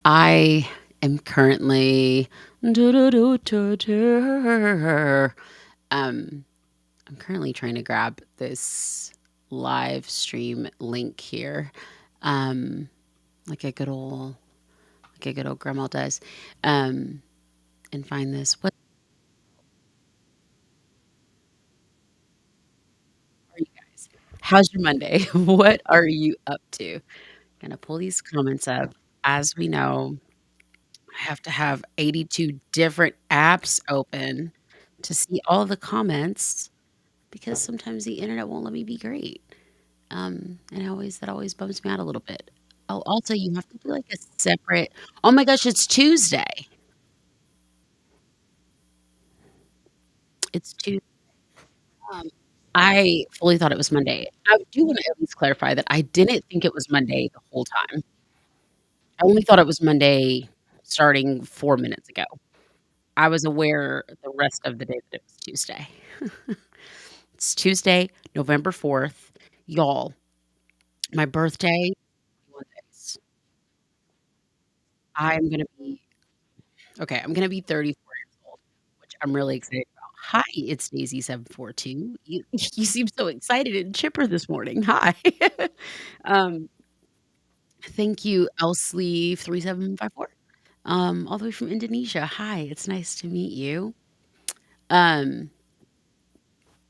I am currently um, I'm currently trying to grab this live stream link here, um, like a good old grandma does, um, and find this. What are you guys? How's your Monday? What are you up to? Gonna pull these comments up. As we know, I have to have 82 different apps open to see all the comments because sometimes the internet won't let me be great. And that always bums me out a little bit. Oh, also, you have to do like a separate. Oh my gosh, it's Tuesday. It's Tuesday. Um, I fully thought it was Monday. I do want to at least clarify that I didn't think it was Monday the whole time. I only thought it was Monday starting 4 minutes ago. I was aware the rest of the day that it was Tuesday. It's Tuesday, November 4th. Y'all, my birthday, 21 days. I'm gonna be okay, I'm gonna be 34 years old, which I'm really excited about. Hi, it's Daisy742. You you seem so excited and chipper this morning. Hi. Um, Thank you, Elsleeve3754, all the way from Indonesia. Hi, it's nice to meet you. Um,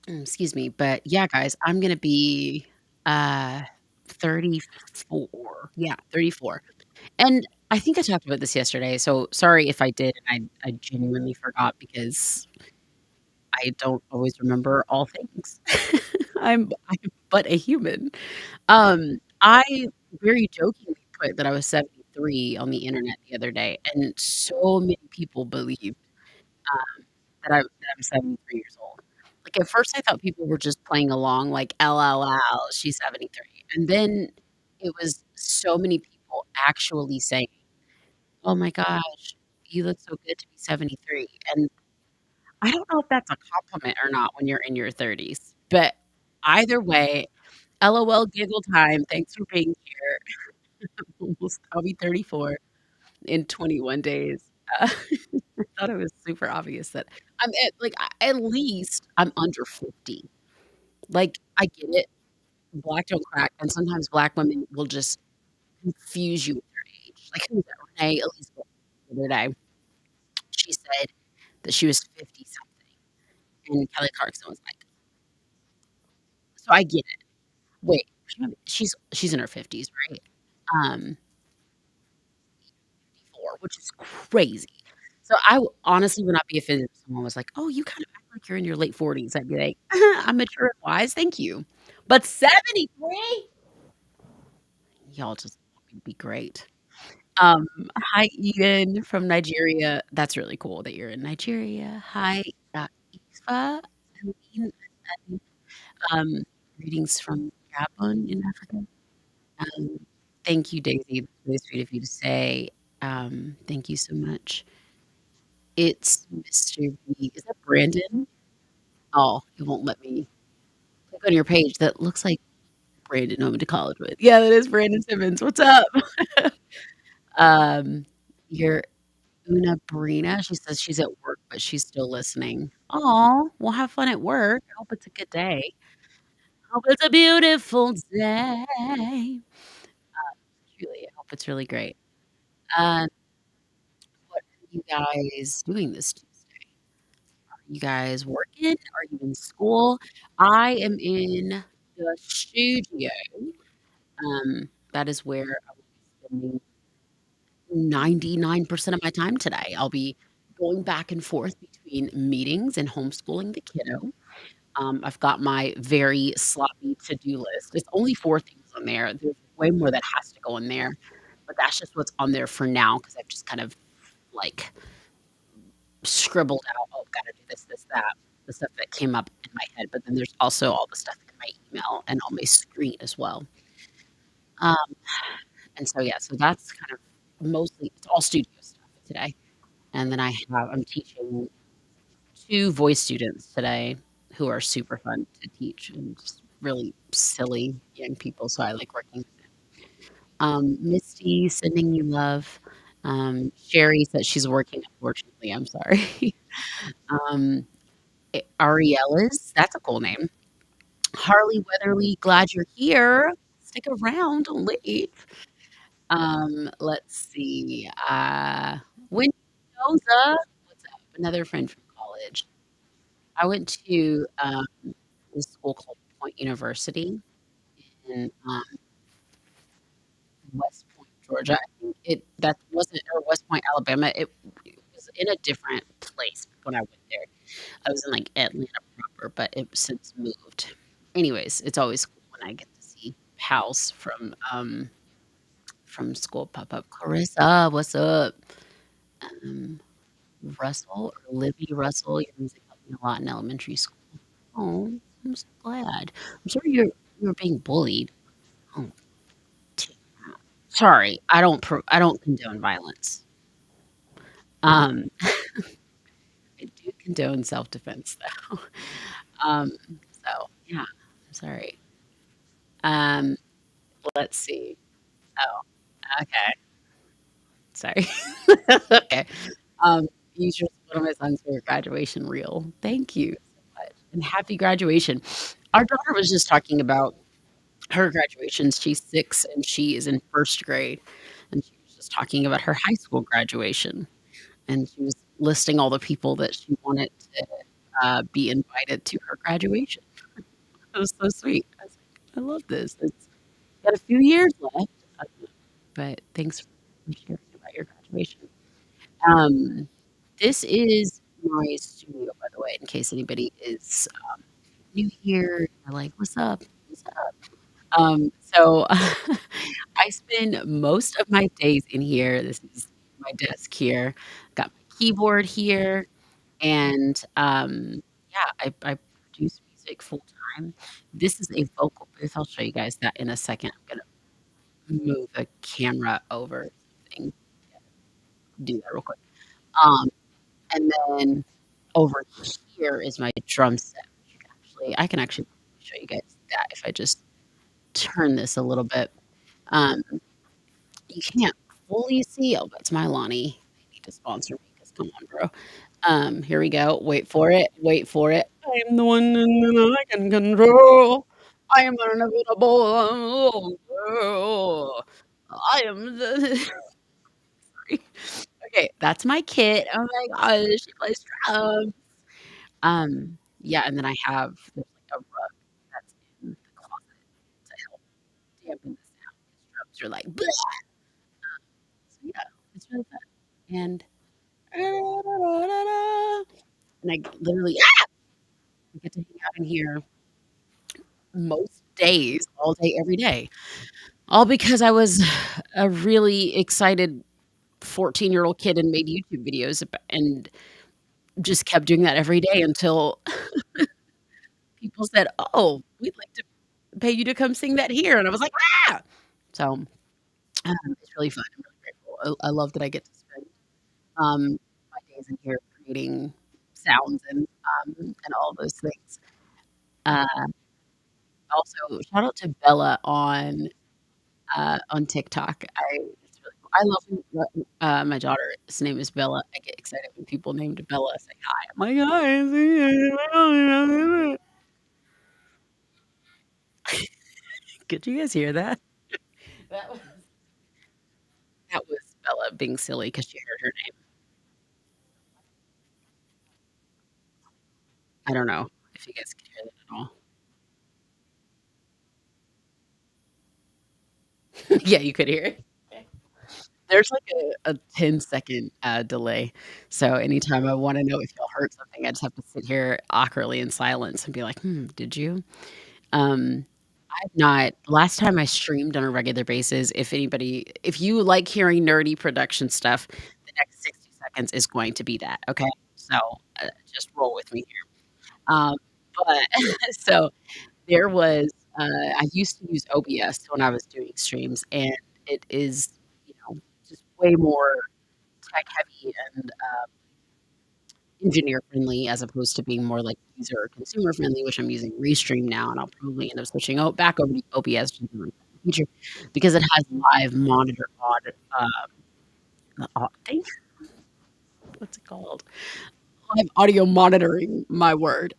excuse me, but yeah, guys, I'm gonna be, uh, 34. Yeah, 34. And I think I talked about this yesterday, so sorry if I did and I genuinely forgot because I don't always remember all things. I'm but a human. I very jokingly put that I was 73 on the internet the other day, and so many people believed, that I'm 73 years old. Like, at first, I thought people were just playing along, like, "LOL, she's 73," and then it was so many people actually saying, "Oh my gosh, you look so good to be 73," and I don't know if that's a compliment or not when you're in your 30s, but either way, LOL giggle time. Thanks for being here. Almost I'll be 34 in 21 days. I thought it was super obvious that at least I'm under 50. Like, I get it, black don't crack, and sometimes black women will just confuse you with their age. Like, who was that? Renee Elizabeth the other day, she said that she was 50 something, and Kelly Clarkson was like, so I get it. Wait, she's in her 50s, right? Um, 54, which is crazy. So honestly would not be offended if someone was like, "Oh, you kind of act like you're in your late 40s." I'd be like, "I'm mature and wise, thank you." But 73? Y'all just want me to be great. Um, Hi, Eden from Nigeria. That's really cool that you're in Nigeria. Hi, Ifa, Celine, um, greetings from Gabon in Africa. Um, Thank you, Daisy. That's really sweet of you to say. Thank you so much. It's Mr. B. Is that Brandon? Oh, it won't let me click on your page. That looks like Brandon I went to college with. Yeah, that is Brandon Simmons. What's up? Um, you're Una Brina. She says she's at work, but she's still listening. Oh, well, have fun at work. I hope it's a good day. Hope it's a beautiful day. Truly, I hope it's really great. Um, what are you guys doing this Tuesday? Are you guys working? Are you in school? I am in the studio. That is where I will be spending 99% of my time today. I'll be going back and forth between meetings and homeschooling the kiddo. I've got my very sloppy to-do list. It's only 4 things on there. There's way more that has to go in there, but that's just what's on there for now because 'cause I've just kind of, like, scribbled out, "Oh, gotta do this, this, that," the stuff that came up in my head, but then there's also all the stuff in my email and on my screen as well. Um, and so, yeah, so that's kind of mostly it's all studio stuff today. And then I'm teaching 2 voice students today who are super fun to teach and just really silly young people, so I like working with them. Misty, sending you love. Sherry said she's working, unfortunately, I'm sorry. Um, Ariella's, that's a cool name. Harley Weatherly, glad you're here. Stick around, don't leave. Let's see, Wendy Mendoza, what's up? Another friend from college. I went to, this school called Point University in, West Point, Georgia. I think that wasn't or West Point, Alabama. It was in a different place when I went there. I was in, like, Atlanta proper, but it since moved. Anyways, it's always cool when I get to see pals from school pop up. Clarissa, what's up? Um, Russell or Libby Russell, your music helped me a lot in elementary school. Oh, I'm so glad. I'm sorry you were being bullied. Oh, t sorry. I don't condone violence. Um, I do condone self-defense though. Um, so yeah, I'm sorry. Um, let's see. Oh, okay. Sorry. Okay. Use your one of my songs for your graduation reel. Thank you so much, and happy graduation. Our daughter was just talking about her graduations. She's 6 and she is in 1st grade, and she was just talking about her high school graduation, and she was listing all the people that she wanted to, be invited to her graduation. It was so sweet. I was like, "I love this. It's got a few years left, uh, but thanks for sharing about your graduation." Um, this is my studio, by the way, in case anybody is, new here. They're like, "What's up? What's up?" So I spend most of my days in here. This is my desk here. Got my keyboard here, and, yeah, I produce music full time. This is a vocal booth. I'll show you guys that in a second. I'm gonna move the camera over something. Do that real quick. Um, and then over here is my drum set, which you can I can actually show you guys that if I just turn this a little bit. Um, you can't fully see. Oh, that's my Lonnie. They need to sponsor me because come on, bro. Here we go. Wait for it. Wait for it. I am the one that I can control. I am unavoidable. Oh, girl. I am the. Okay, that's my kit. Oh my gosh, she plays drums. Yeah, and then I have there's like a rug that's in the closet to help dampen the sound because drums are like, bleh. So yeah, it's really fun. And and I literally I get to hang out in here most days, all day, every day. All because I was a really excited 14-year-old kid and made YouTube videos and just kept doing that every day until people said, "Oh, we'd like to pay you to come sing that here." And I was like, "Ah!" So, it's really fun. I'm really grateful. I love that I get to spend, my days in here creating sounds and all those things. Uh, Also, shout out to Bella on TikTok. It's really cool. I love when, my daughter's name is Bella. I get excited when people named Bella say hi. I'm like, "Hi." Could you guys hear that? That was that was Bella being silly because she heard her name. I don't know if you guys could hear that at all. Yeah, you could hear it. There's like a 10-second, delay, so anytime I wanna know if y'all heard something, I just have to sit here awkwardly in silence and be like, "Hmm, did you?" Um, I've not last time I streamed on a regular basis, if you like hearing nerdy production stuff, the next 60 seconds is going to be that, okay? So, just roll with me here. Um, but so there was, I used to use OBS when I was doing streams, and it is, you know, just way more tech heavy and, engineer friendly as opposed to being more like user or consumer friendly, which I'm using Restream now, and I'll probably end up switching back over to OBS just in the future because it has live monitor Thank what's it called? Live audio monitoring, my word,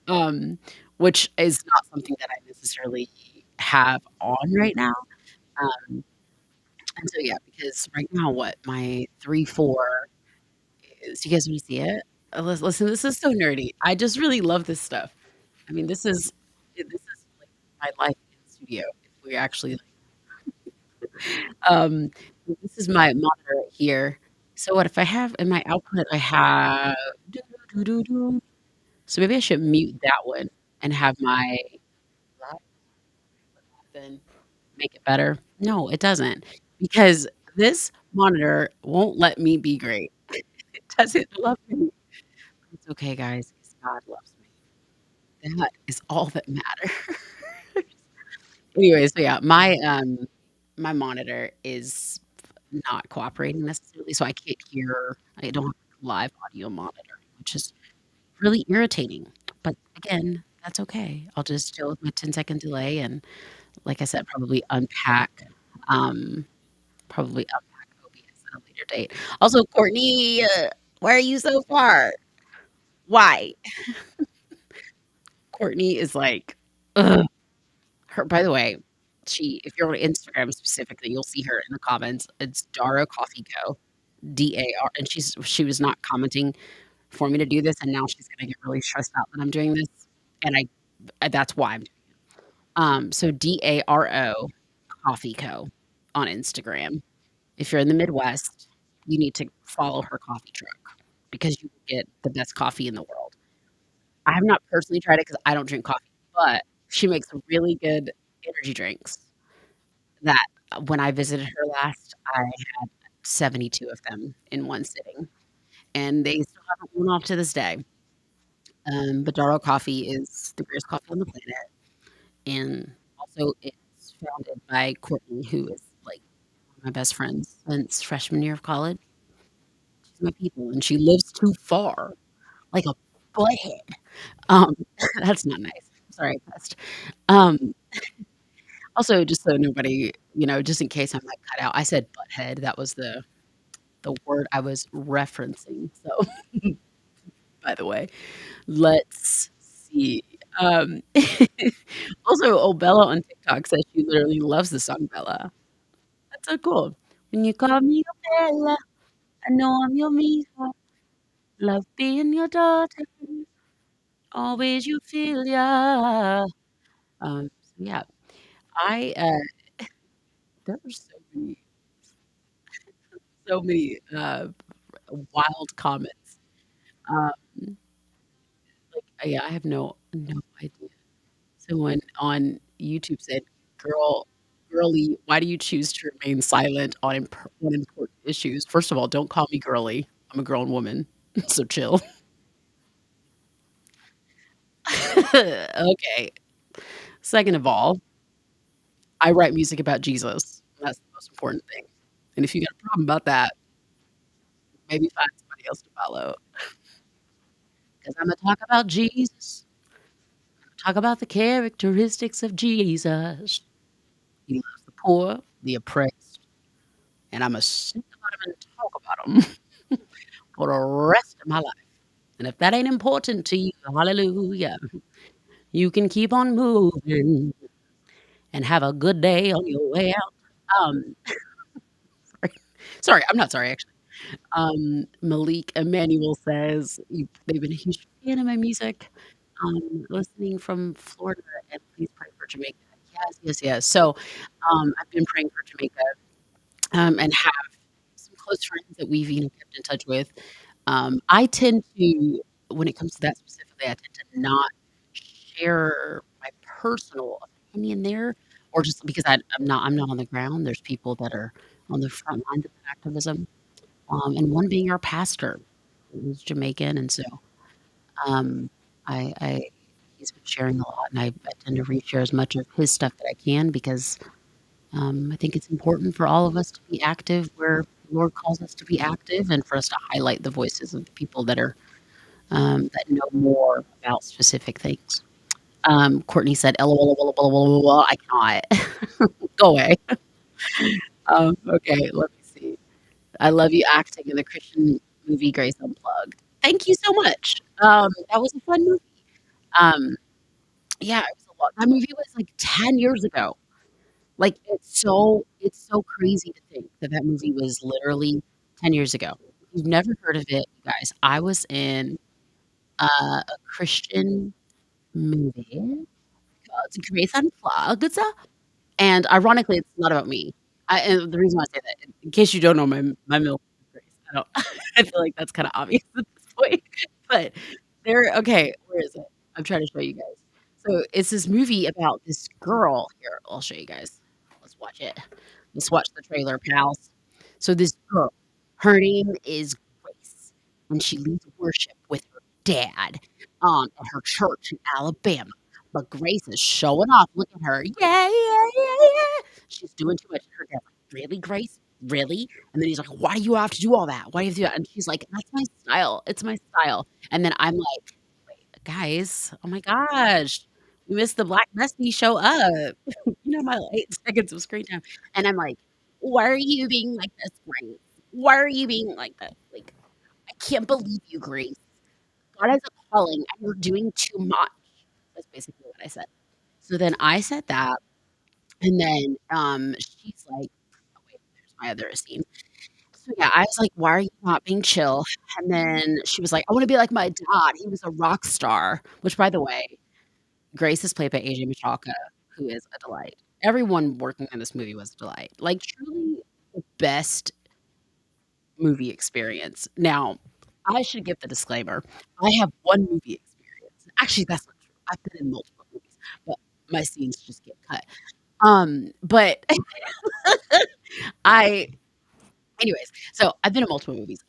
which is not something that I necessarily have on right now, um, and so, yeah, because right now what my 3-4 is, do you guys wanna see it? Listen, this is so nerdy. I just really love this stuff. I mean, this is, like, my life in studio if we actually, um, this is my monitor right here. So what if I have in my output, I have doo doo doo doo. So maybe I should mute that one and have my then make it better. No, it doesn't, because this monitor won't let me be great. It doesn't love me. It's okay, guys, 'cause God loves me. That is all that matters. Anyway, so yeah, my monitor is not cooperating necessarily, so I can't hear I don't have live audio monitoring, which is really irritating. But again, that's okay. I'll just deal with my 10-second delay and, like I said, um, probably unpack OBS at a later date. Also, Courtney, why are you so far? Why? Courtney is like, ugh. Her by the way, she if you're on Instagram specifically, you'll see her in the comments. It's Dara Coffee Co. DAR, and she was not commenting for me to do this, and now she's gonna get really stressed out that I'm doing this, and that's why I'm doing it. So DARO Coffee Co. on Instagram. If you're in the Midwest, you need to follow her coffee truck because you will get the best coffee in the world. I have not personally tried it because I don't drink coffee, but she makes really good energy drinks that when I visited her last, I had 72 of them in one sitting, and they still haven't worn off to this day. Badaro Coffee is the greatest coffee on the planet, and also it's founded by Courtney, who is, like, one of my best friends since freshman year of college. She's my people, and she lives too far, like a butthead. Um, that's not nice. Sorry, I cussed. Um, also, just so nobody just in case I'm, like, cut out, I said butthead. That was the word I was referencing, so, by the way. Let's see. Um, also, old Bella on TikTok says she literally loves the song Bella. That's so cool. When you call me your Bella, I know I'm your Mija. Love being your daughter, always you feel ya. So yeah, I there were so many wild comments. Um, yeah, I have no idea. Someone on YouTube said, girly, why do you choose to remain silent on important issues? First of all, don't call me girly. I'm a grown woman, so chill." Okay. Second of all, I write music about Jesus. That's the most important thing. And if you got a problem about that, maybe find somebody else to follow. Because 'Cause Imma talk about Jesus, talk about the characteristics of Jesus. He loves the poor, the oppressed, and Imma sing about him and talk about him for the rest of my life. And if that ain't important to you, hallelujah, you can keep on moving and have a good day on your way out. Sorry. Sorry, I'm not sorry, actually. Malik Emmanuel says, they've been a huge fan of my music, listening from Florida, and please pray for Jamaica. Yes, yes, yes. So, I've been praying for Jamaica, and have some close friends that we've, kept in touch with. I tend to when it comes to that specifically, I tend to not share my personal opinion there, or just because I'm not on the ground. There's people that are on the front lines of that activism, and one being our pastor, who's Jamaican, and so, um, I he's been sharing a lot, and I tend to reshare as much of his stuff that I can because, I think it's important for all of us to be active where the Lord calls us to be active and for us to highlight the voices of the people that know more about specific things. Courtney said, "LOL, blah, blah, blah, blah, blah, I cannot. Go away." Okay, let me see. I love you acting in the Christian movie Grace Unplugged. Thank you so much. That was a fun movie. Um, yeah, it was a lot that movie was, like, 10 years ago. Like, it's so crazy to think that that movie was literally 10 years ago. If you've never heard of it, you guys, I was in, a Christian movie called Grace Unplugged. And ironically, it's not about me. And the reason why I say that, in case you don't know my middle name is Grace. I don't I feel like that's kinda obvious at this point, but there okay, where is it? I'm trying to show you guys. So, it's this movie about this girl here, I'll show you guys. Let's watch it. Let's watch the trailer, pals. So, this girl, her name is Grace, and she leads worship with her dad, at her church in Alabama. But Grace is showing off. Look at her. Yeah, yeah, yeah, yeah. She's doing too much. Her dad's like, "Really, Grace? Really?" And then he's like, "Why do you have to do all that? Why do you have to do that?" And she's like, "That's my style. It's my style." And then I'm like, "Wait, guys, oh my gosh, we missed the Black Bestie show up." You know, my 8 seconds of screen time. And I'm like, "Why are you being like this, Grace? Why are you being like this? Like, I can't believe you, Grace. God has a calling and you're doing too much." That's basically what I said. So then I said that, and then, she's like oh wait, there's my other scene. So yeah, I was like, "Why are you not being chill?" And then she was like, "I wanna be like my dad, he was a rock star," which by the way, Grace is played by AJ Michalka, who is a delight. Everyone working on this movie was a delight. Like, truly the best movie experience. Now, I should give the disclaimer. I have one movie experience. Actually, that's not true. I've been in multiple movies, but my scenes just get cut. But I anyways, so I've been in multiple movies.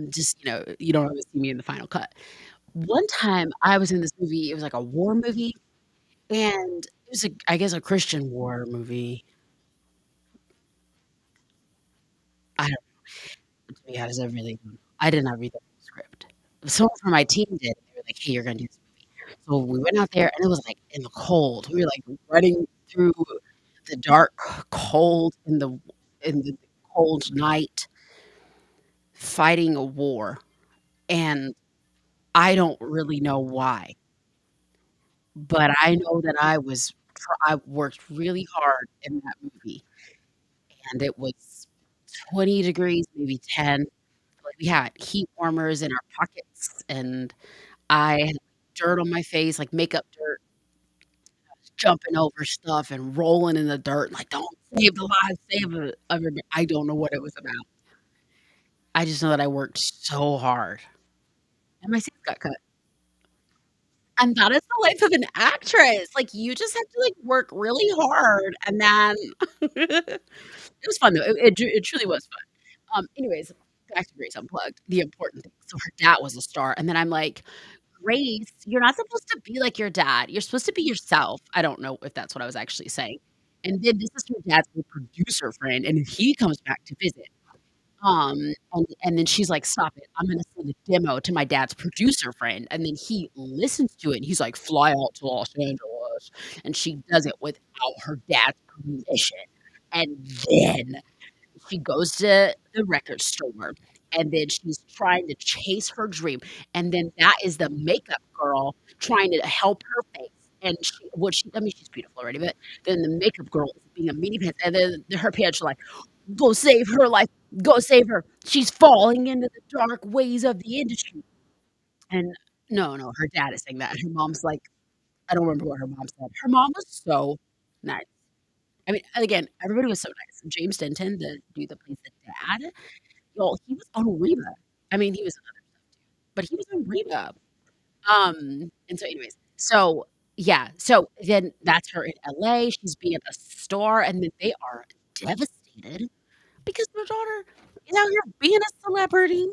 Just, you don't always see me in the final cut. One time I was in this movie, it was like a war movie, and it was I guess a Christian war movie. I don't to be honest, I really don't know. I did not read the whole script. Someone from my team did. They were like, "Hey, you're gonna do this movie." So we went out there and it was like in the cold. We were like running through the dark cold in the cold night fighting a war. And I don't really know why, but I know that I worked really hard in that movie, and it was 20 degrees, maybe 10. Like, we had heat warmers in our pockets, and I had dirt on my face, like makeup dirt, jumping over stuff and rolling in the dirt, like, "Don't save the lives, save everybody." I don't know what it was about. I just know that I worked so hard, and my scenes got cut. And that is the life of an actress, like, you just have to, like, work really hard, and then it was fun, though, it truly was fun. Anyways, back to Grace Unplugged, the important thing. So her dad was a star, and then I'm like, "Grace, you're not supposed to be like your dad, you're supposed to be yourself." I don't know if that's what I was actually saying. And then this is her dad's old producer friend, and he comes back to visit. And then she's like, "Stop it. I'm gonna send a demo to my dad's producer friend." And then he listens to it, and he's like, "Fly out to Los Angeles." And she does it without her dad's permission. And then she goes to the record store, and then she's trying to chase her dream, and then that is the makeup girl trying to help her face, and she I mean, she's beautiful already, but then the makeup girl is being a meanie pants, and then her parents are like, "Go save her life. Go save her. She's falling into the dark ways of the industry." And no, no, her dad is saying that. Her mom's like I don't remember what her mom said. Her mom was so nice. I mean, and again, everybody was so nice. James Denton, the dude that plays the dad, y'all, he was on Reba. I mean, he was on other stuff too, but he was on Reba. And so anyways, so yeah, so then that's her in LA. She's being a star, and then they are devastated because their daughter is out here being a celebrity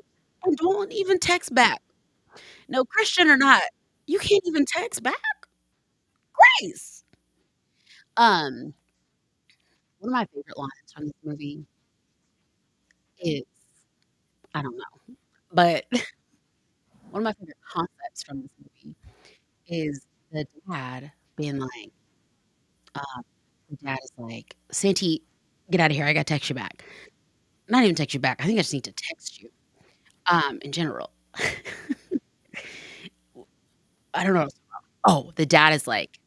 and don't even text back. No, Christian or not, you can't even text back. Grace. Um, One of my favorite lines from this movie is I don't know, but one of my favorite concepts from this movie is the dad being like, um, the dad is like, "Santi, get out of here. I gotta text you back." not even text you back. I think I just need to text you, in general. I don't know. Oh, the dad is like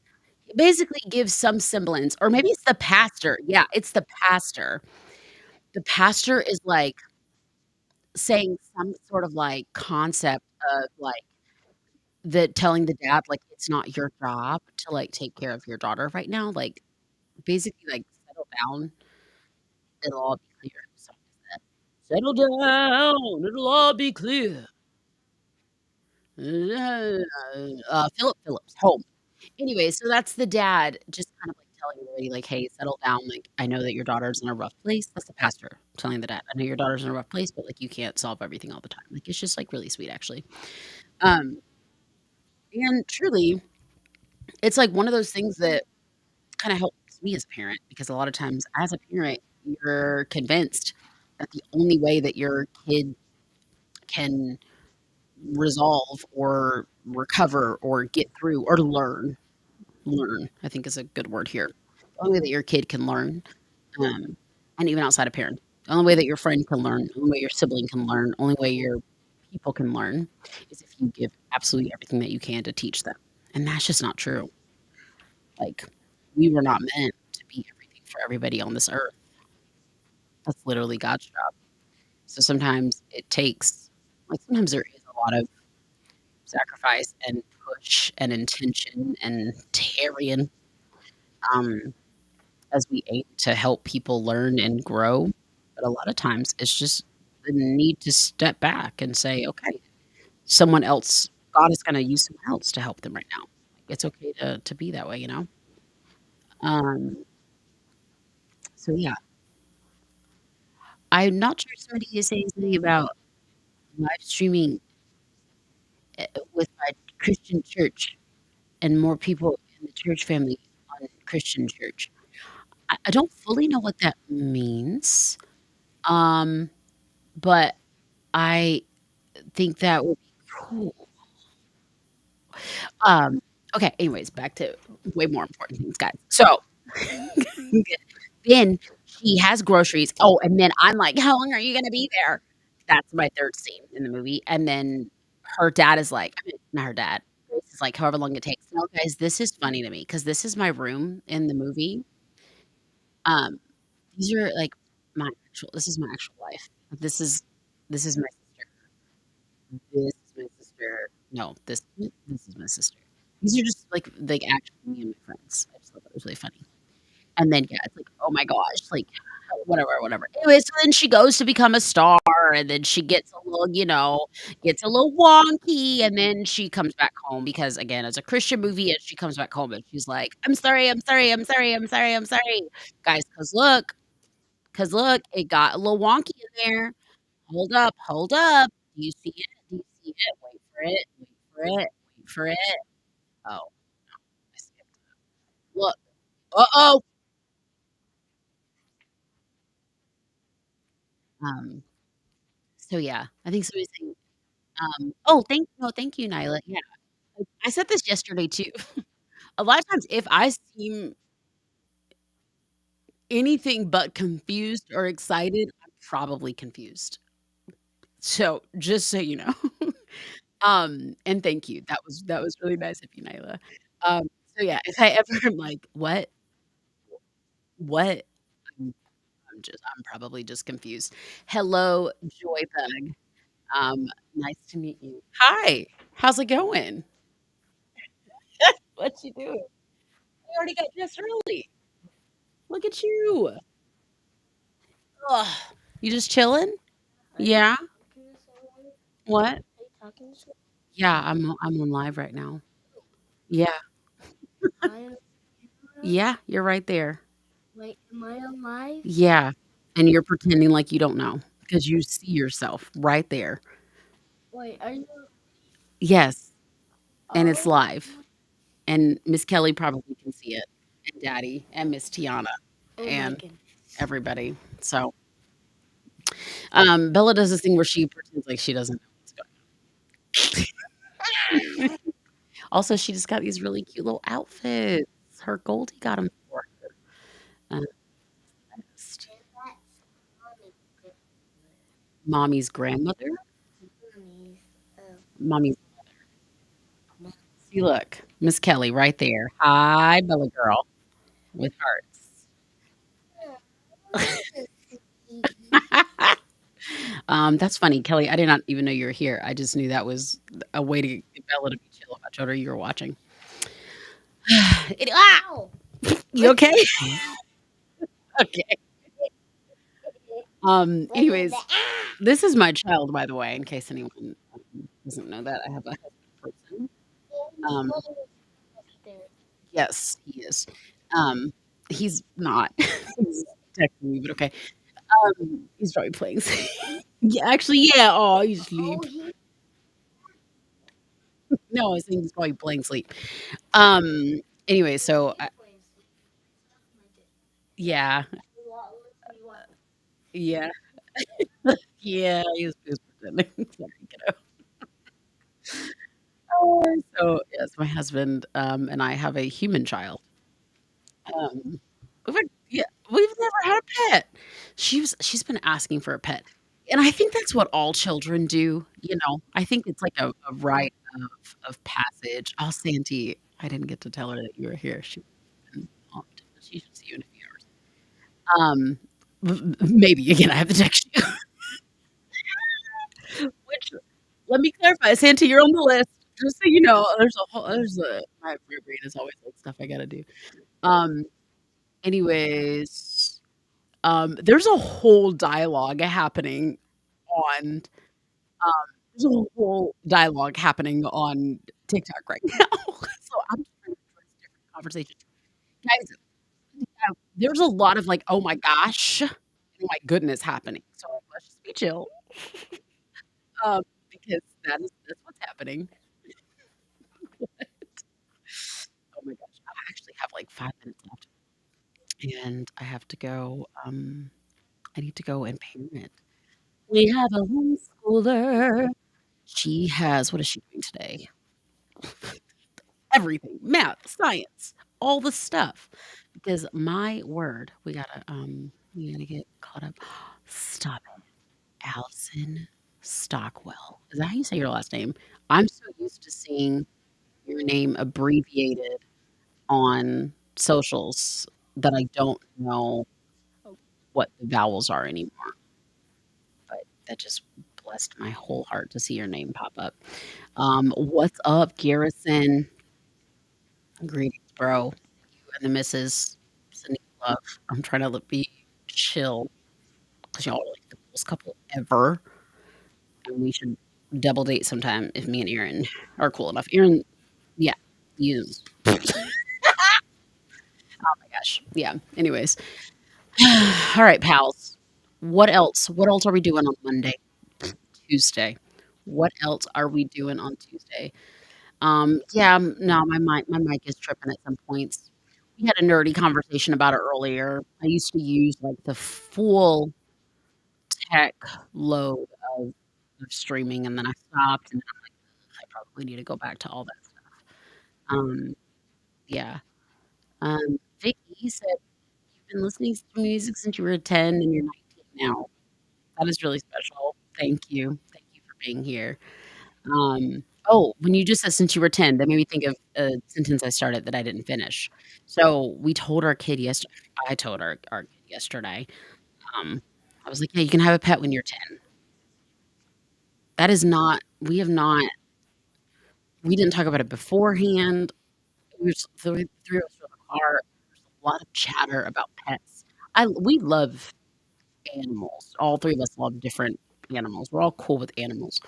basically gives some semblance, or maybe it's the pastor. Yeah, it's the pastor. The pastor is, like, saying some sort of, like, concept of, like, telling the dad, like, it's not your job to, like, take care of your daughter right now, like, basically, like, settle down, it'll all be clear. Something like that. Settle down, it'll all be clear. Philip Phillips, Home. Anyway, so that's the dad just kind of, like, telling the lady, like, "Hey, settle down, like, I know that your daughter's in a rough place." That's the pastor telling the dad, "I know your daughter's in a rough place, but, like, you can't solve everything all the time." Like, it's just, like, really sweet, actually. Um, and truly, it's, like, one of those things that kinda helps me as a parent because a lot of times as a parent, you're convinced that the only way that your kid can resolve or recover or get through or learn, I think is a good word here. The only way that your kid can learn, um, and even outside of parent, the only way that your friend can learn, the only way your sibling can learn, only way your people can learn is if you give absolutely everything that you can to teach them, and that's just not true. Like, we were not meant to be everything for everybody on this earth. That's literally God's job. So sometimes it takes sometimes there is a lot of sacrifice and push and intention and tarrying, um, as we aim to help people learn and grow, but a lot of times it's just the need to step back and say, "Okay, someone else God is gonna use someone else to help them right now." Like, it's okay to be that way, you know? Um, so yeah, I'm not sure somebody is saying something about live streaming, with my Christian church and more people in the church family on Christian church. I don't fully know what that means, um, but I think that would be cool. Um, okay, anyways, back to way more important things, guys. So, then she has groceries. Oh, and then I'm like, "How long are you gonna be there?" That's my 3rd scene in the movie, and then her dad is like not her dad, Grace is like, "However long it takes." Now, guys, this is funny to me because this is my room in the movie. Um, these are, like, this is my actual life. This is my sister. This is my sister. No, this is my sister. These are just, like, actually me and my friends. I just thought that was really funny. And then, yeah, it's like, "Oh my gosh," like, whatever, whatever. Anyway, so then she goes to become a star, and then she gets a little, gets a little wonky, and then she comes back home because, again, it's a Christian movie, and she comes back home, and she's like, "I'm sorry, I'm sorry, I'm sorry, I'm sorry, I'm sorry." Guys, 'cause look, it got a little wonky in there. Hold up. Do you see it? Do you see it? Wait for it, wait for it, wait for it. Oh, I skipped. Look. Uh-oh. Um, so yeah, I think somebody's saying, oh, thank you, Nyla. Yeah, I said this yesterday too. A lot of times if I seem anything but confused or excited, I'm probably confused. So, just so you know. And thank you. That was really nice of you, Nyla. So yeah, if I ever am like, What?" I'm I'm probably just confused. Hello, Joy Bug. Nice to meet you. Hi, how's it going? What you doing? You already got dressed early. Look at you. Ugh. You just chilling? Yeah? What? Yeah, I'm on live right now. Yeah. Yeah, you're right there. Yeah, and you're pretending like you don't know because you see yourself right there. Yes, and it's live, and Miss Kelly probably can see it, and Daddy, and Miss Tiana, and everybody. So, Bella does this thing where she pretends like she doesn't know what's going on. Also, she just got these really cute little outfits. Her Goldie got them for her. Uh, mommy's grandmother? Mommy's see, look, Miss Kelly right there. Hi, Bella girl with hearts. That's funny, Kelly, I did not even know you were here. I just knew that was a way to get Bella to be chill if I told her you were watching. Ow! You okay? Okay. Anyways, this is my child, by the way, in case anyone, doesn't know that. I have a husband person. Um, yes, he is. Um, he's not. He's texting me, but okay. He's probably playing. Yeah, actually, yeah. Oh, he's asleep. No, I was saying he's probably playing sleep. Anyway, so yeah, yeah, yeah. He was pretending. Sorry, kiddo. So yes, my husband and I have a human child. Um, yeah, we've never had a pet. She's been asking for a pet, and I think that's what all children do, you know? I think it's like a rite of passage. Oh, Santy, I didn't get to tell her that you were here. She should see you in a few hours. Um, maybe again, I have to text you. Which let me clarify, Santy, you're on the list, just so you know, there's a my brain is always like stuff I gotta do. Um, anyways, there's a whole dialogue happening on, um there's a whole dialogue happening on TikTok right now. So I'm just trying to address different conversations. Guys, there's a lot of like, "Oh my gosh," and "Oh my goodness" happening. So let's just be chill, because that's what's happening. Oh my gosh, I actually have like 5 minutes left, and I need to go and parent. We have a homeschooler. She has what is she doing today? Everything, math, science, all the stuff. Because my word, we gotta get caught up. Stop it. Allison Stockwell. Is that how you say your last name? I'm so used to seeing your name abbreviated on socials that I don't know what the vowels are anymore. But that just blessed my whole heart to see your name pop up. What's up, Garrison? Greetings, bro. You and the missus sending love. I'm trying to be chill because y'all are like the coolest couple ever, and we should double date sometime if me and Aaron are cool enough. Aaron, yeah, he is. Oh my gosh, yeah. Anyways, all right, pals. What else? What else are we doing on Monday? Tuesday. What else are we doing on Tuesday? Yeah, no, my mic is tripping at some points. We had a nerdy conversation about it earlier. I used to use, like, the full tech load of streaming, and then I stopped, and then I'm like, "I probably need to go back to all that stuff." Um, yeah. Vicky said, "You've been listening to music since you were 10 and you're 19 now." That is really special. Thank you. Thank you for being here. Oh, when you just said since you were 10, that made me think of a sentence I started that I didn't finish. So, we told our kid yesterday. I told our kid yesterday, um, I was like, "Yeah, you can have a pet when you're 10." That is not we didn't talk about it beforehand. We were just the 3 of us were in the car. There's a lot of chatter about pets. We love animals. All 3 of us love different animals. We're all cool with animals.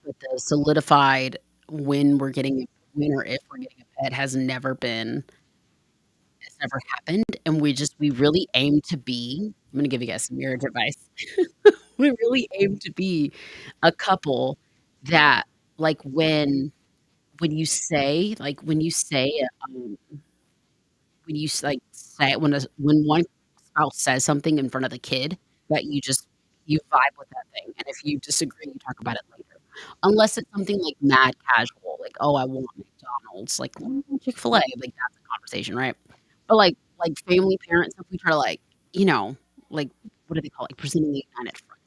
But the solidified when or if we're getting a pet it's never happened, and we really aim to be I'm gonna give you guys some marriage advice. We really aim to be a couple that, like, when you say, um, when you s like, say when one spouse says something in front of the kid that you vibe with that thing, and if you disagree, you talk about it later. Unless it's something, like, mad casual, like, "Oh, I want McDonald's," like, Chick-fil-A," like, that's a conversation, right? But, family parent stuff, we try to, like, you know, like, what do they call it? Like, presenting the united front.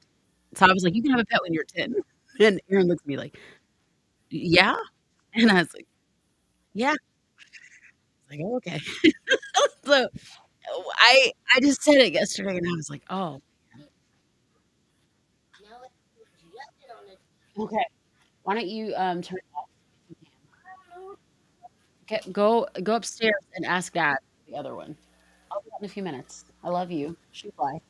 So I was like, "You can have a pet when you're 10." And Aaron looks at me like, "Yeah?" And I was like, "Yeah." Like, "Oh, okay." So, I just said it yesterday, and I was like, "Oh, okay. Why don't you, turn it off if you can? Go upstairs and ask dad for the other one. I'll be out in a few minutes. I love you. Shoot fly.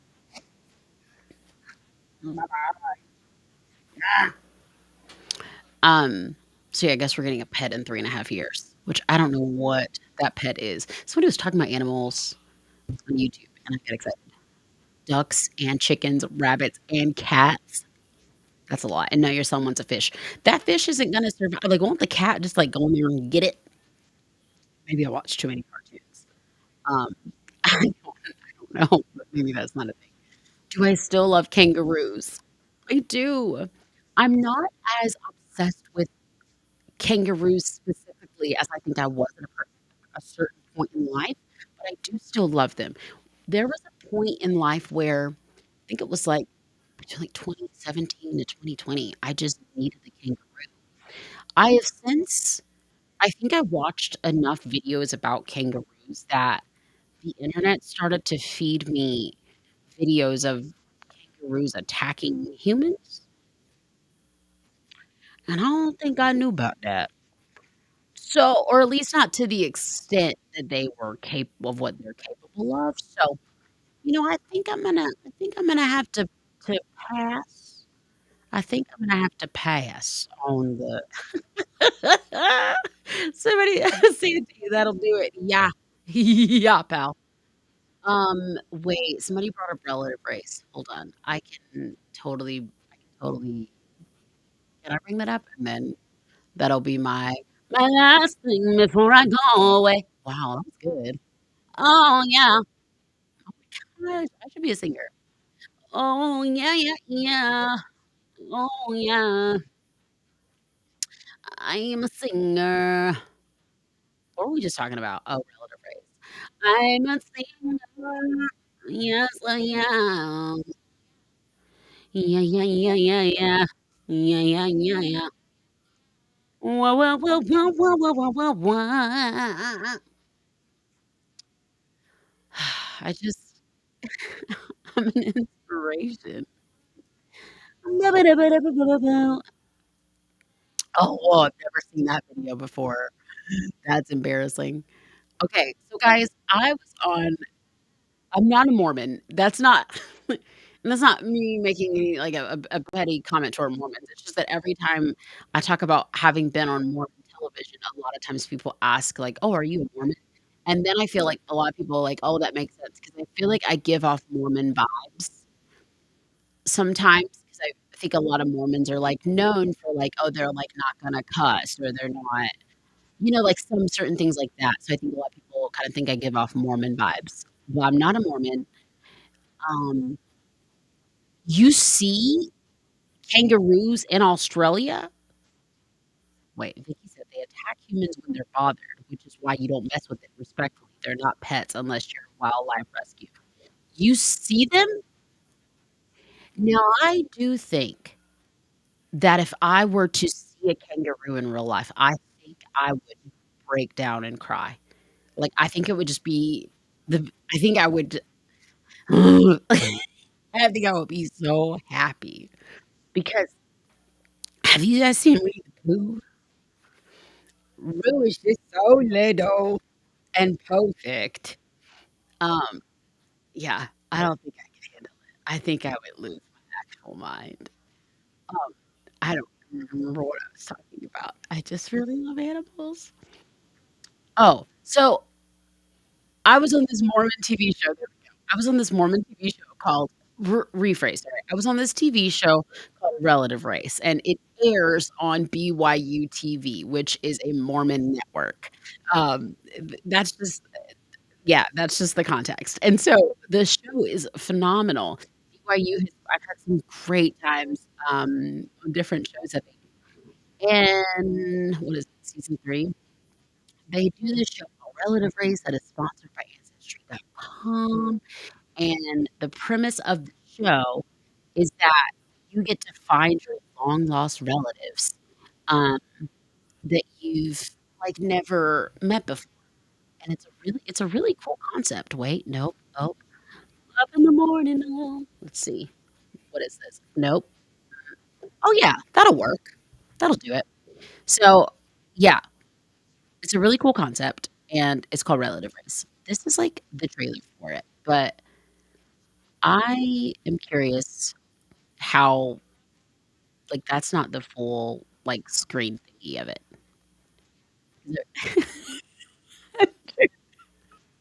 Um, so yeah, I guess we're getting a pet in 3.5 years, which I don't know what that pet is. Somebody was talking about animals on YouTube, and I get excited. Ducks and chickens, rabbits and cats. That's a lot. And now you're someone's a fish. That fish isn't gonna survive. Like, won't the cat just like go in there and get it? Maybe I watch too many cartoons. Um, I don't know, but maybe that's not a thing. Do I still love kangaroos? I do. I'm not as obsessed with kangaroos specifically as I think I was at a certain point in life, but I do still love them. There was a point in life where I think it was like between like 2017 to 2020, I just needed the kangaroo. I have since I think I watched enough videos about kangaroos that the internet started to feed me videos of kangaroos attacking humans, and I don't think I knew about that. So or at least not to the extent that they were capable of what they're capable of, so, I think I'm gonna have to pass. I think I'm gonna have to pass on the somebody send it to you, that'll do it. Yeah. Yeah, pal. Wait, somebody brought up relative race. Hold on. I can totally can I bring that up? And then that'll be my last thing before I go away. Wow, that was good. Oh, yeah. Gosh, I should be a singer. Oh, yeah, yeah, yeah. Oh, yeah. I am a singer. What were we just talking about? Oh, relative race. I'm a singer. Yes, I am. Yeah, yeah, yeah, yeah, yeah. Yeah, yeah, yeah, yeah. Whoa, whoa, whoa, whoa, whoa, whoa, whoa, whoa, whoa. I just I'm an inspiration. Oh, well, I've never seen that video before. That's embarrassing. Okay, so guys, I'm not a Mormon. That's not and that's not me making any like a petty comment toward Mormons. It's just that every time I talk about having been on Mormon television, a lot of times people ask like, "Oh, are you a Mormon?" And then I feel like a lot of people are like, "Oh, that makes sense," because I feel like I give off Mormon vibes sometimes, because I think a lot of Mormons are, like, known for, like, oh, they're, like, not gonna cuss or they're not like, some certain things like that, so I think a lot of people kinda think I give off Mormon vibes. Well, I'm not a Mormon. Um, you see kangaroos in Australia? Wait, Vicky said they attack humans when they're bothered, which is why you don't mess with it respectfully. They're not pets unless you're a wildlife rescue. You see them? Now, I do think that if I were to see a kangaroo in real life, I think I would break down and cry. Like, I think it would just be I think I would I think I would be so happy because have you guys seen Winnie the Pooh? Roo is just so little and perfect. Um, yeah, I don't think I could handle it. I think I would lose my actual mind. Um, I don't remember what I was talking about. I just really love animals. Oh, so I was on this Mormon TV show there we go. I was on this Mormon TV show called rephrase, sorry. I was on this TV show called Relative Race, and it airs on BYU TV, which is a Mormon network. That's just yeah, that's just the context, and so the show is phenomenal. BYU has I've had some great times, on different shows that they do. And what is it, season 3? They do this show called Relative Race that is sponsored by Ancestry.com, and the premise of the show is that you get to find your long lost relatives, um, that you've, like, never met before, and it's a really cool concept. Wait, nope, oh, up in the morning, oh, let's see, what is this? Nope. Oh, yeah, that'll work. That'll do it. So, yeah, it's a really cool concept, and it's called Relative Race. This is, like, the trailer for it, but I am curious how like, that's not the full, like, screen thingy of it. Is it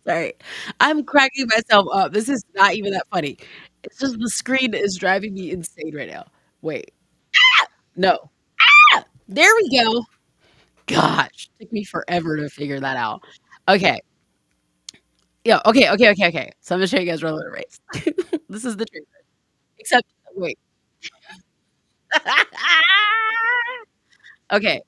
Sorry. I'm cracking myself up. This is not even that funny. It's just the screen is driving me insane right now. Wait. No. There we go. Gosh, took me forever to figure that out. Okay. Yeah, okay. So I'm gonna show you guys Roller Race. This is the trailer. Except wait. Okay.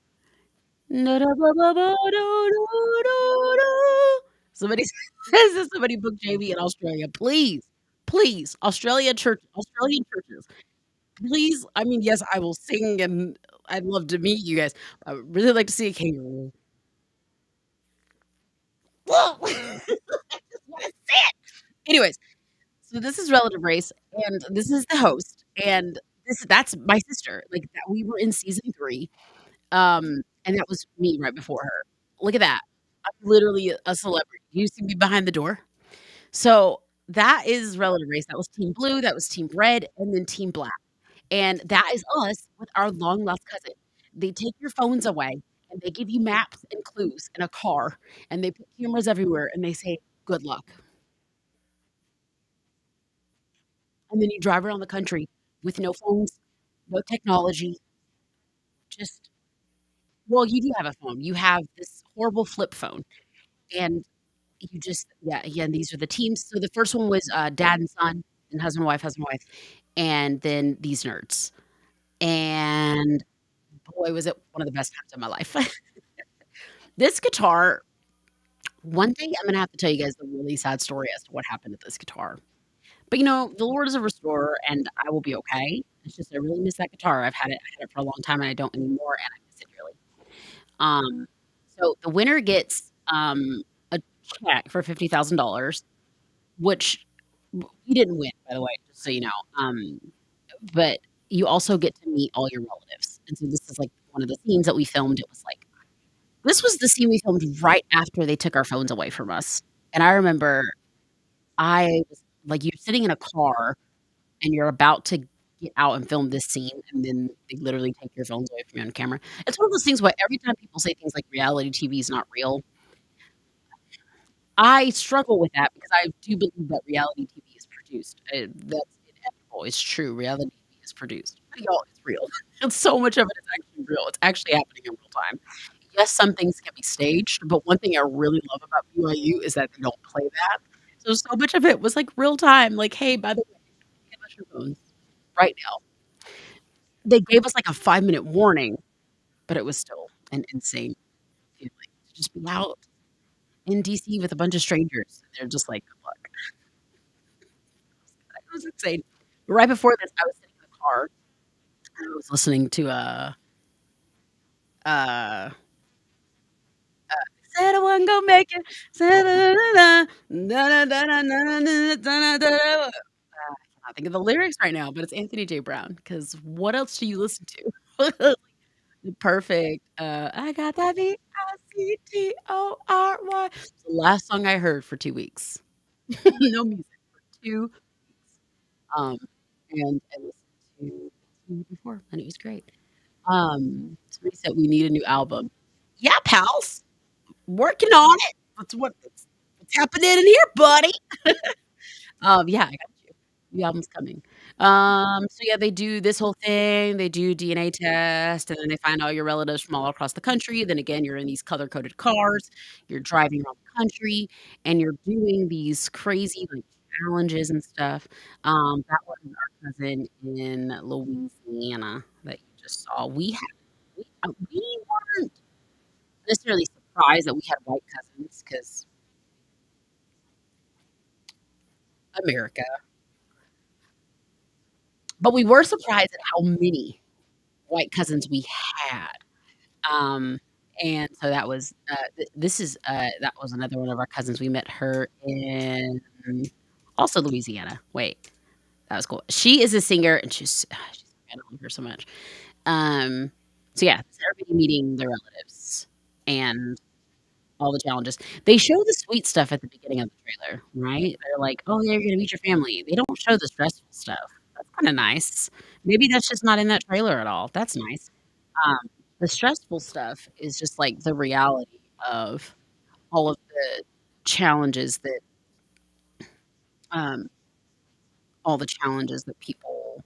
Somebody says somebody book Jamie in Australia, please, please, Australian churches, please. I mean, yes, I will sing and I'd love to meet you guys. I would really like to see a kangaroo. Whoa. I just wanna see it. Anyways, so this is Relative Race, and this is the host, and that's my sister. Like that, we were in season 3, and that was me right before her. Look at that. I'm literally a celebrity. You see me behind the door? So, that is Relative Race. That was Team Blue, that was Team Red, and then Team Black, and that is us with our long lost cousin. They take your phones away, and they give you maps and clues in a car, and they put cameras everywhere, and they say, "Good luck." And then you drive around the country with no phones, no technology, just well, you do have a phone. You have this horrible flip phone, and you just yeah, and these are the teams. So the first one was, dad and son, and husband, wife, and then these nerds. And boy, was it one of the best times of my life. This guitar one day I'm gonna have to tell you guys the really sad story as to what happened to this guitar. But, the Lord is a restorer, and I will be okay. It's just I really miss that guitar. I had it for a long time, and I don't anymore, and I miss it dearly. So the winner gets, a check for $50,000, which we didn't win, by the way, just so you know. But you also get to meet all your relatives, and so this is, like, one of the scenes that we filmed. It was like this was the scene we filmed right after they took our phones away from us, and I remember I was like, you're sitting in a car and you're about to get out and film this scene, and then they literally take your phones away from you on camera. It's one of those things where every time people say things like reality TV is not real, I struggle with that because I do believe that reality TV is produced. That's inevitable. It's true. Reality TV is produced. But y'all, it's real. And so much of it is actually real. It's actually happening in real time. Yes, some things can be staged, but one thing I really love about BYU is that they don't play that. So much of it was like real time. Like, hey, by the way, give us your phones right now. They gave us like a 5-minute warning, but it was still an insane feeling to just be out in DC with a bunch of strangers. They're just like, "Good luck." It was insane. Right before this, I was sitting in the car and I was listening to, uh, "Said I wasn't gonna make it, said da da da da da da da da da." I cannot think of the lyrics right now, but it's Anthony J. Brown. Because what else do you listen to? Perfect. I got that Victory. It's the last song I heard for 2 weeks. No music for 2 weeks. Um, and I listened to it before, and it was great. Somebody said we need a new album. Yeah, pals, working on it. What's happening in here, buddy. Yeah, I got you. The album's coming. So yeah, they do this whole thing, they do DNA test, and then they find all your relatives from all across the country. Then again, you're in these color-coded cars, you're driving around the country, and you're doing these crazy, like, challenges and stuff. That was our cousin in Louisiana that you just saw. We weren't necessarily surprised that we had white cousins because America. but we were surprised at how many white cousins we had. Um, and so that was, this is, that was another one of our cousins. We met her in also Louisiana. Wait, that was cool. She is a singer, and she's I love her so much. Um, so yeah, it's everybody meeting their relatives and all the challenges. They show the sweet stuff at the beginning of the trailer, right? They're like, "Oh, yeah, you're gonna meet your family." They don't show the stressful stuff. That's kinda nice. Maybe that's just not in that trailer at all. That's nice. Um, the stressful stuff is just, like, the reality of all of the challenges that, um all the challenges that people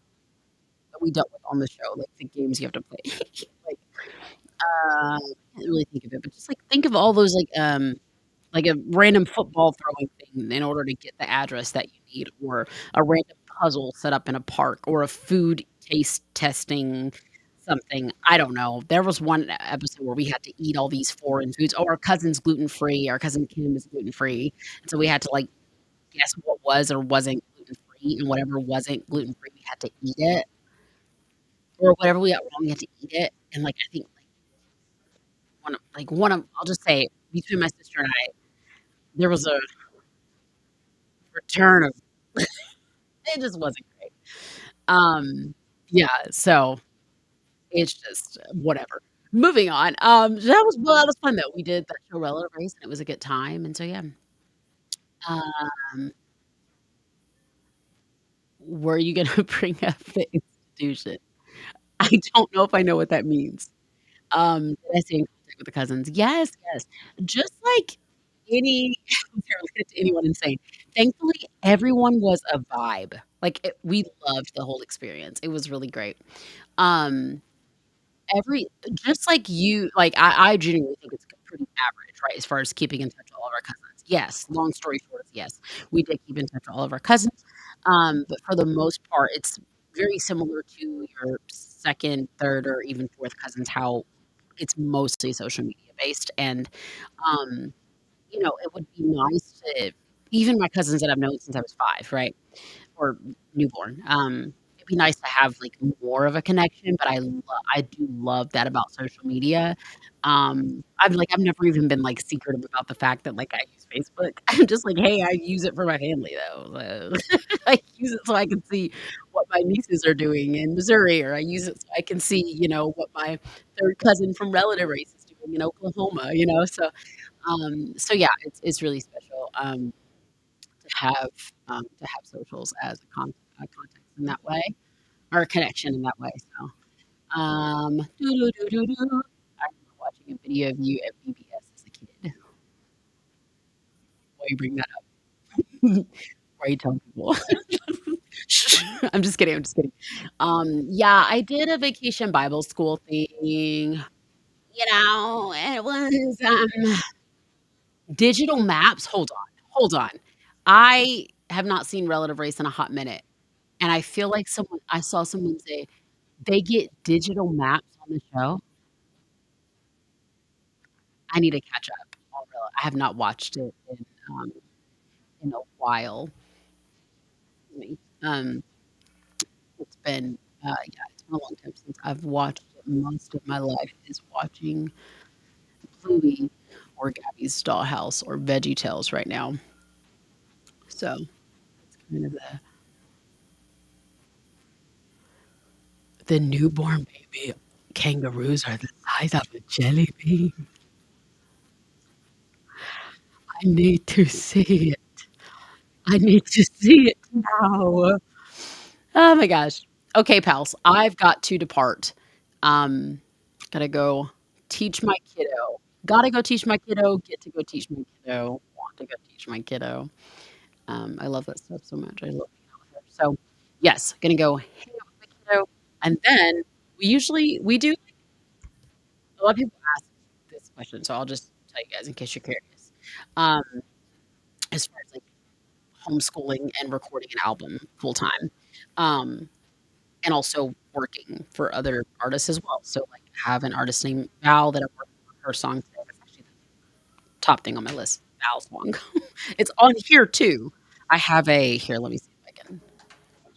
that we dealt with on the show, like the games you have to play. Like, I can't really think of it, but just, like, think of all those, like a random football throwing thing in order to get the address that you need, or a random puzzle set up in a park, or a food taste testing something. I don't know. There was one episode where we had to eat all these foreign foods. Oh, our cousin's gluten-free. Our cousin Kim is gluten-free, and so we had to, like, guess what was or wasn't gluten-free, and whatever wasn't gluten-free, we had to eat it, or whatever we got wrong, we had to eat it, and, like, I think, one of I'll just say, between my sister and I, there was a return of it just wasn't great. Um, yeah, so it's just whatever. Moving on. So that was fun though. We did that show Relative Race, and it was a good time, and so, yeah. Um, were you gonna bring up the institution? I don't know if I know what that means. Did I stay in contact with the cousins? Yes, yes. Just like any they're related to anyone insane. Thankfully, everyone was a vibe. Like, we loved the whole experience. It was really great. Um Every just like you like, I genuinely think it's pretty average, right, as far as keeping in touch with all of our cousins. Yes, long story short is yes, we did keep in touch with all of our cousins, but for the most part, it's very similar to your 2nd, 3rd, or even 4th cousins, how it's mostly social media based, and, um, it would be nice to even my cousins that I've known since I was 5, right? Or newborn. It'd be nice to have, like, more of a connection, but I do love that about social media. I've never even been, like, secretive about the fact that, like, I use Facebook. I'm just like, "Hey, I use it for my family, though." I use it so I can see what my nieces are doing in Missouri, or I use it so I can see, what my 3rd cousin from relative race is doing in Oklahoma, so yeah, it's really special, to have socials as a context in that way, or a connection in that way, so, doo doo doo doo doo. I remember watching a video of you at VBS as a kid. Why you bring that up? Why are you telling people? I'm just kidding, I'm just kidding. Yeah, I did a vacation Bible school thing, it was, digital maps. Hold on. I have not seen Relative Race in a hot minute. And I saw someone say, "They get digital maps on the show?" I need to catch up on Rel I have not watched it in a while. Me. Um, it's been a long time since I've watched it. Most of my life is watching Bluey or Gabby's Dollhouse or VeggieTales right now. So, it's kind of the newborn baby kangaroos are the size of a jelly bean. I need to see it. I need to see it now. Oh my gosh. Okay, pals, I've got to depart. Um, gotta go teach my kiddo. Gotta go teach my kiddo, get to go teach my kiddo, want to go teach my kiddo. I love that stuff so much. I love hanging out with her. So, yes, gonna go hang out with my kiddo, and then we do a lot of people ask this question, so I'll just tell you guys in case you're curious. Um, as far as, like, homeschooling and recording an album full time. Um, and also working for other artists as well. So, like, I have an artist named Val that I'm working on her song today. That's actually the top thing on my list, Val's song. It's on here too. I have a here, let me see if I can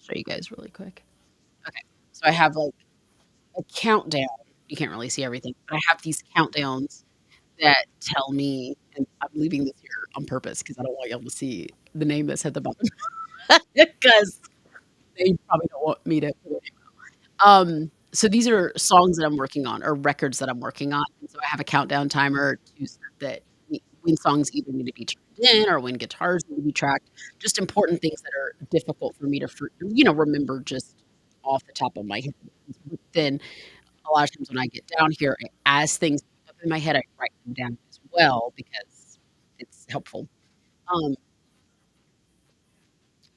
show you guys really quick. So I have, like, a countdown. You can't really see everything, but I have these countdowns that tell me, and I'm leaving this here on purpose because I don't want y'all to see the name that's at the bottom because they probably don't want me to put it. So these are songs that I'm working on or records that I'm working on, and so I have a countdown timer to set that when songs either need to be turned in or when guitars need to be tracked, just important things that are difficult for me to remember just off the top of my head. But then a lot of times when I get down here, as things pop up in my head, I write them down as well because it's helpful. Um,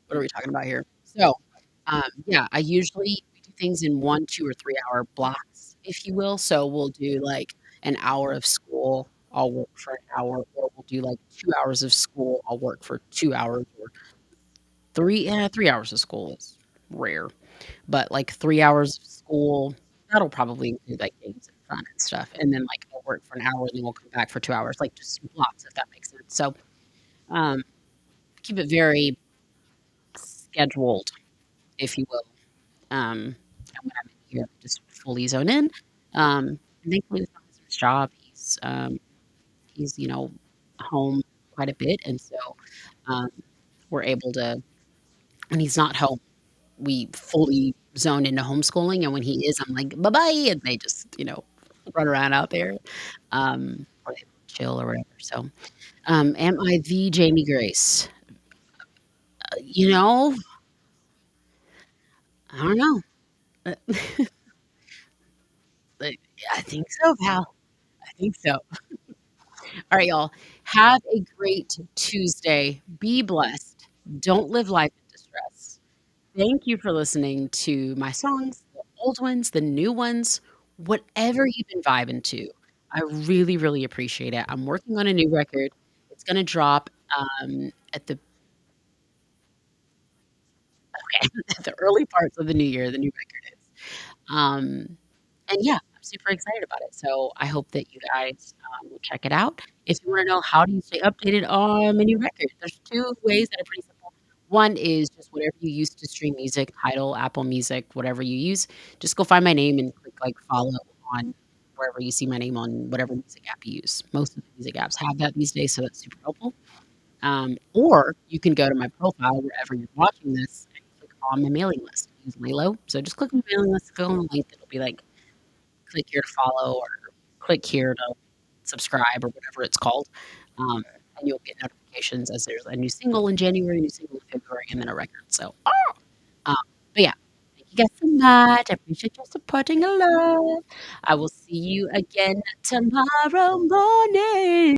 what are we talking about here? So, yeah, I usually we do things in 1, 2, or 3-hour blocks, if you will. So we'll do like an hour of school, I'll work for an hour, or we'll do like 2 hours of school, I'll work for 2 hours, or 3 hours of school is rare, but like 3 hours of school, that'll probably include like games and fun and stuff. And then like I'll work for an hour and then we'll come back for 2 hours, like just blocks, if that makes sense. So um, keep it very scheduled, if you will. And when I'm in here, just fully zone in. And thankfully, with my husband's job, he's home quite a bit, and so um, we're able to. When he's not home, we fully zone into homeschooling, and when he is, I'm like, bye bye, and they just run around out there, or they chill or whatever. So, am I the Jamie Grace? You know, I don't know. Uh, I think so, pal. I think so. All right, y'all. Have a great Tuesday. Be blessed. Don't live life in distress. Thank you for listening to my songs, the old ones, the new ones, whatever you've been vibing to. I really, really appreciate it. I'm working on a new record. It's going to drop at the at the early parts of the new year. The new record is. Um, and yeah, I'm super excited about it. So I hope that you guys will check it out. If you want to know how do you stay updated on my new record, there's two ways that are pretty simple. One is just whatever you use to stream music, Tidal, Apple Music, whatever you use. Just go find my name and click like follow on wherever you see my name on whatever music app you use. Most of the music apps have that these days, so that's super helpful. Or you can go to my profile wherever you're watching this and click on my mailing list. Use Lalo. So just click on the mailing list, click on the link. It'll be like click here to follow or click here to subscribe or whatever it's called. And you'll get notifications as there's a new single in January, a new single in February, and then a record. So, um, but yeah, thank you guys so much. I appreciate your supporting a lot. I will see you again tomorrow morning.